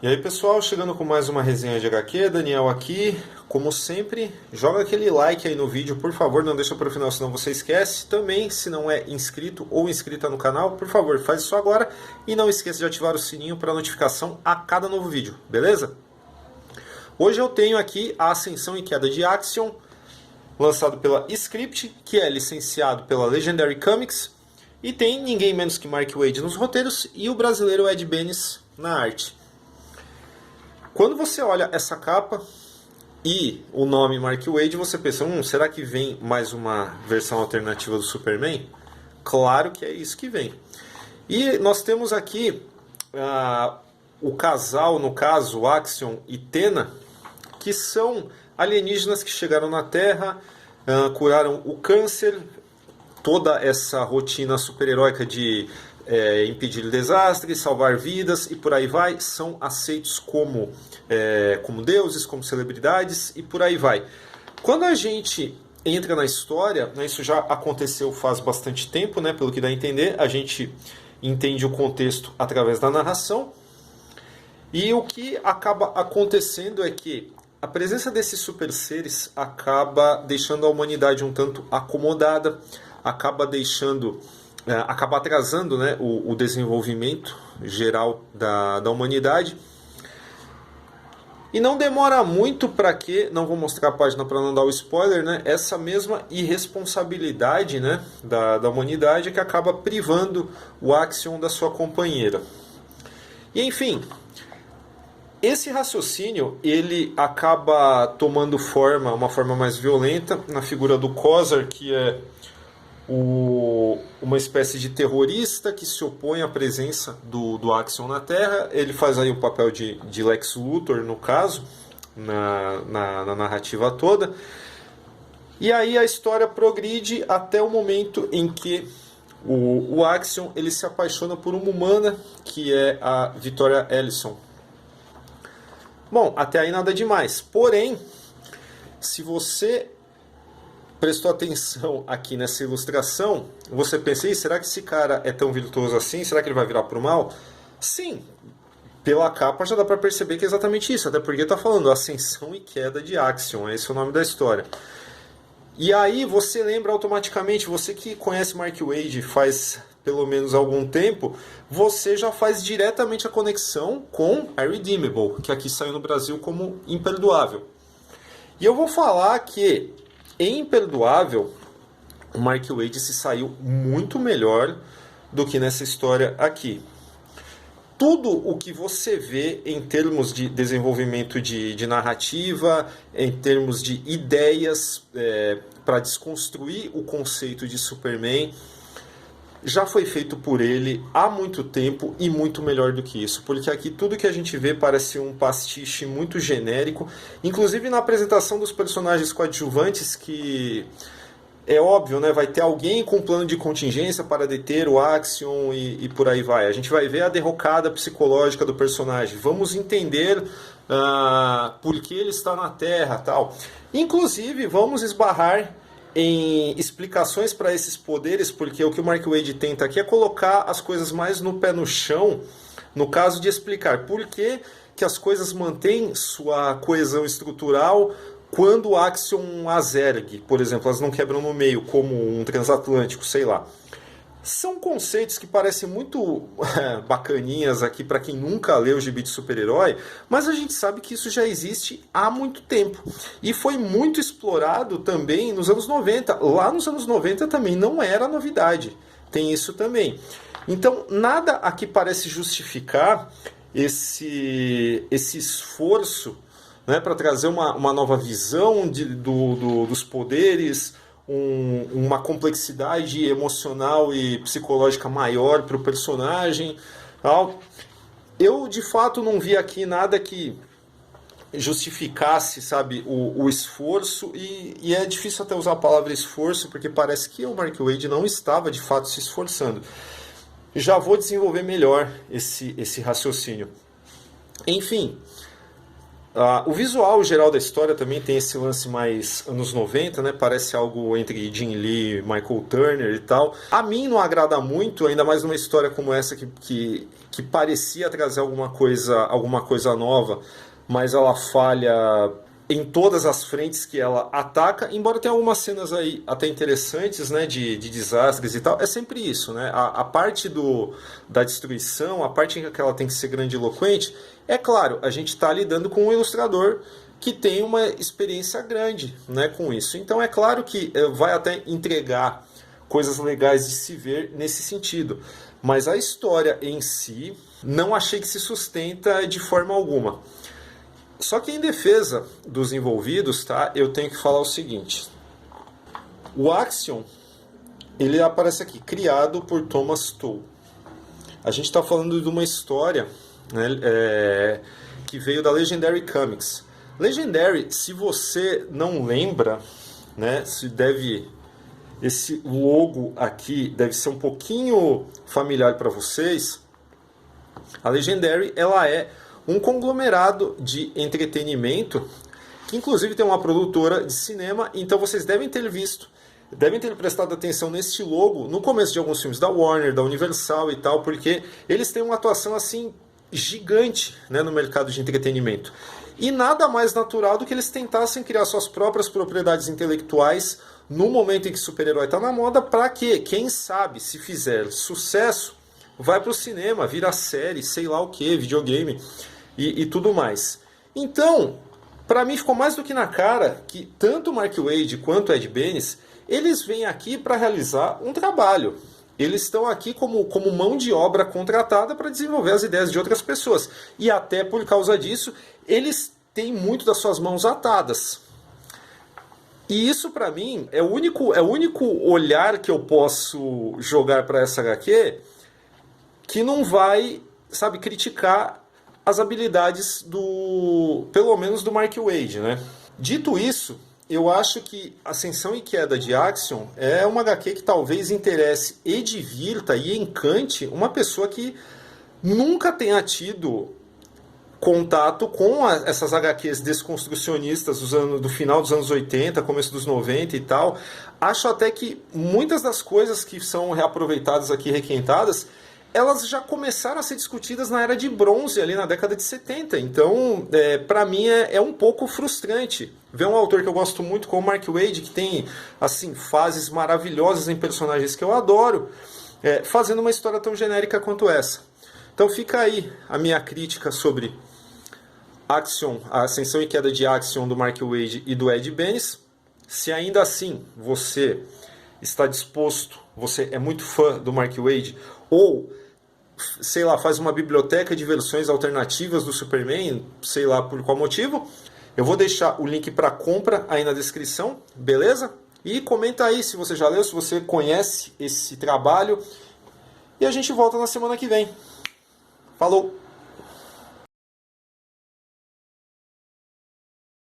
E aí pessoal, chegando com mais uma resenha de HQ, Daniel aqui, como sempre, joga aquele like aí no vídeo, por favor, não deixa para o final, senão você esquece. Também, se não é inscrito ou inscrita no canal, por favor, faz isso agora e não esqueça de ativar o sininho para notificação a cada novo vídeo, beleza? Hoje eu tenho aqui a Ascensão e Queda de Axiom, lançado pela Script, que é licenciado pela Legendary Comics, e tem ninguém menos que Mark Waid nos roteiros e o brasileiro Ed Benes na arte. Quando você olha essa capa e o nome Mark Waid, você pensa, será que vem mais uma versão alternativa do Superman? Claro que é isso que vem. E nós temos aqui o casal, no caso, Axiom e Tena, que são alienígenas que chegaram na Terra, curaram o câncer, toda essa rotina super-heróica de impedir desastres, salvar vidas e por aí vai, são aceitos como deuses, como celebridades e por aí vai. Quando a gente entra na história, né, isso já aconteceu faz bastante tempo, né, pelo que dá a entender, a gente entende o contexto através da narração, e o que acaba acontecendo é que a presença desses super seres acaba deixando a humanidade um tanto acomodada, acaba atrasando, né, o desenvolvimento geral da humanidade. E não demora muito para que, não vou mostrar a página para não dar o spoiler, né, essa mesma irresponsabilidade, né, da humanidade que acaba privando o Axiom da sua companheira. E enfim, esse raciocínio ele acaba tomando uma forma mais violenta na figura do Quasar, que é uma espécie de terrorista que se opõe à presença do Axiom na Terra. Ele faz aí o papel de Lex Luthor, no caso, na narrativa toda. E aí a história progride até o momento em que o Axiom ele se apaixona por uma humana, que é a Victoria Ellison. Bom, até aí nada demais. Porém, se você prestou atenção aqui nessa ilustração, você pensa, será que esse cara é tão virtuoso assim? Será que ele vai virar pro mal? Sim, pela capa já dá para perceber que é exatamente isso, até porque está falando Ascensão e Queda de Axiom, esse é o nome da história. E aí você lembra automaticamente, você que conhece Mark Waid faz pelo menos algum tempo, você já faz diretamente a conexão com Irredeemable, que aqui saiu no Brasil como Imperdoável. E eu vou falar que em Imperdoável, o Mark Waid se saiu muito melhor do que nessa história aqui. Tudo o que você vê em termos de desenvolvimento de narrativa, em termos de ideias para desconstruir o conceito de Superman, já foi feito por ele há muito tempo e muito melhor do que isso, porque aqui tudo que a gente vê parece um pastiche muito genérico, inclusive na apresentação dos personagens coadjuvantes, que é óbvio, né, vai ter alguém com um plano de contingência para deter o Axiom e por aí vai. A gente vai ver a derrocada psicológica do personagem, vamos entender por que ele está na Terra, tal. Inclusive, vamos esbarrar em explicações para esses poderes, porque o que o Mark Waid tenta aqui é colocar as coisas mais no pé no chão, no caso de explicar por que as coisas mantêm sua coesão estrutural quando o Axiom as ergue, por exemplo, elas não quebram no meio, como um transatlântico, sei lá. São conceitos que parecem muito bacaninhas aqui para quem nunca leu o gibi de super-herói, mas a gente sabe que isso já existe há muito tempo. E foi muito explorado também nos anos 90. Lá nos anos 90 também não era novidade. Tem isso também. Então, nada aqui parece justificar esse esforço, né, para trazer uma nova visão dos poderes, uma complexidade emocional e psicológica maior para o personagem. Eu, de fato, não vi aqui nada que justificasse, sabe, o esforço, e é difícil até usar a palavra esforço, porque parece que o Mark Waid não estava, de fato, se esforçando. Já vou desenvolver melhor esse raciocínio. Enfim, O visual geral da história também tem esse lance mais anos 90, né? Parece algo entre Jim Lee, Michael Turner e tal. A mim não agrada muito, ainda mais numa história como essa que parecia trazer alguma coisa nova, mas ela falha em todas as frentes que ela ataca, embora tenha algumas cenas aí até interessantes, né, de desastres e tal. É sempre isso, né? A parte da destruição, a parte em que ela tem que ser grandiloquente, é claro, a gente está lidando com um ilustrador que tem uma experiência grande, né, com isso. Então é claro que vai até entregar coisas legais de se ver nesse sentido. Mas a história em si, não achei que se sustenta de forma alguma. Só que em defesa dos envolvidos, tá, eu tenho que falar o seguinte. O Axiom, ele aparece aqui, criado por Thomas Tull. A gente está falando de uma história, né, que veio da Legendary Comics. Legendary, se você não lembra, né, esse logo aqui deve ser um pouquinho familiar para vocês. A Legendary, ela é um conglomerado de entretenimento que inclusive tem uma produtora de cinema, então vocês devem ter visto, devem ter prestado atenção nesse logo no começo de alguns filmes da Warner, da Universal e tal, porque eles têm uma atuação assim gigante, né, no mercado de entretenimento. E nada mais natural do que eles tentassem criar suas próprias propriedades intelectuais no momento em que super-herói está na moda, para que, quem sabe, se fizer sucesso, vai para o cinema, vira série, sei lá o que, videogame e tudo mais. Então, para mim ficou mais do que na cara que tanto o Mark Waid quanto o Ed Benes, eles vêm aqui para realizar um trabalho. Eles estão aqui como mão de obra contratada para desenvolver as ideias de outras pessoas. E até por causa disso, eles têm muito das suas mãos atadas. E isso, para mim, é o único olhar que eu posso jogar para essa HQ que não vai, sabe, criticar as habilidades pelo menos do Mark Waid, né? Dito isso, eu acho que Ascensão e Queda de Axiom é uma HQ que talvez interesse e divirta e encante uma pessoa que nunca tenha tido contato com essas HQs desconstrucionistas do final dos anos 80, começo dos 90 e tal. Acho até que muitas das coisas que são reaproveitadas aqui, requentadas, elas já começaram a ser discutidas na Era de Bronze, ali na década de 70. Então, para mim, é um pouco frustrante ver um autor que eu gosto muito, como o Mark Waid, que tem assim, fases maravilhosas em personagens que eu adoro, fazendo uma história tão genérica quanto essa. Então fica aí a minha crítica sobre Axiom, a Ascensão e Queda de Axiom do Mark Waid e do Ed Benes. Se ainda assim você está disposto, você é muito fã do Mark Waid, ou, sei lá, faz uma biblioteca de versões alternativas do Superman, sei lá por qual motivo, eu vou deixar o link para compra aí na descrição, beleza? E comenta aí se você já leu, se você conhece esse trabalho, e a gente volta na semana que vem. Falou!